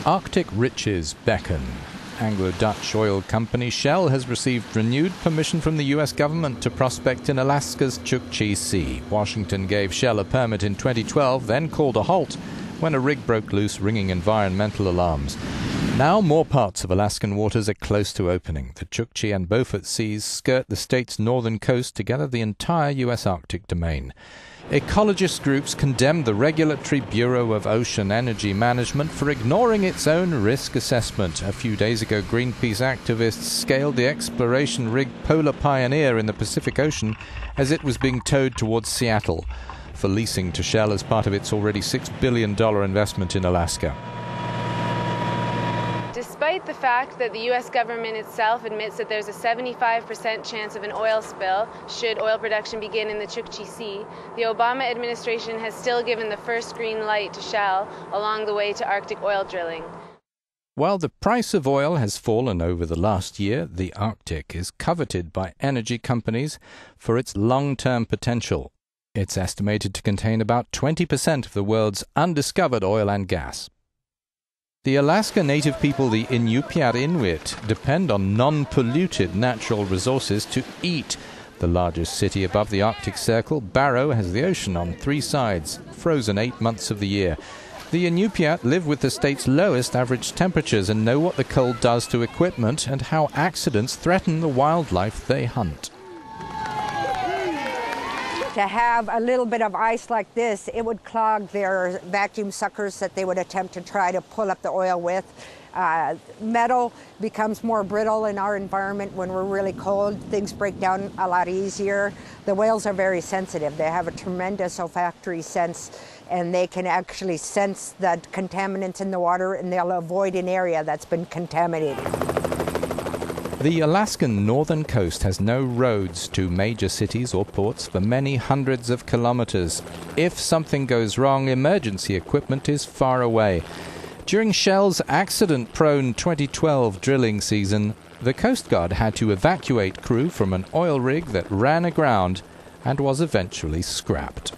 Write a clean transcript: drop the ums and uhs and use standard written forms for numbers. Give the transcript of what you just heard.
Arctic riches beckon. Anglo-Dutch oil company Shell has received renewed permission from the U.S. government to prospect in Alaska's Chukchi Sea. Washington gave Shell a permit in 2012, then called a halt when a rig broke loose, ringing environmental alarms. Now more parts of Alaskan waters are close to opening. The Chukchi and Beaufort Seas skirt the state's northern coast to gather the entire U.S. Arctic domain. Ecologist groups condemned the Regulatory Bureau of Ocean Energy Management for ignoring its own risk assessment. A few days ago, Greenpeace activists scaled the exploration rig Polar Pioneer in the Pacific Ocean as it was being towed towards Seattle for leasing to Shell as part of its already $6 billion investment in Alaska. Despite the fact that the U.S. government itself admits that there's a 75% chance of an oil spill should oil production begin in the Chukchi Sea, the Obama administration has still given the first green light to Shell along the way to Arctic oil drilling. While the price of oil has fallen over the last year, the Arctic is coveted by energy companies for its long-term potential. It's estimated to contain about 20% of the world's undiscovered oil and gas. The Alaska native people, the Inupiat depend on non-polluted natural resources to eat. The largest city above the Arctic Circle, Barrow, has the ocean on 3 sides, frozen 8 months of the year. The Inupiat live with the state's lowest average temperatures and know what the cold does to equipment and how accidents threaten the wildlife they hunt. To have a little bit of ice like this, it would clog their vacuum suckers that they would attempt to try to pull up the oil with. Metal becomes more brittle in our environment when we're really cold. Things break down a lot easier. The whales are very sensitive. They have a tremendous olfactory sense, and they can actually sense the contaminants in the water, and they'll avoid an area that's been contaminated. The Alaskan northern coast has no roads to major cities or ports for many hundreds of kilometers. If something goes wrong, emergency equipment is far away. During Shell's accident-prone 2012 drilling season, the Coast Guard had to evacuate crew from an oil rig that ran aground and was eventually scrapped.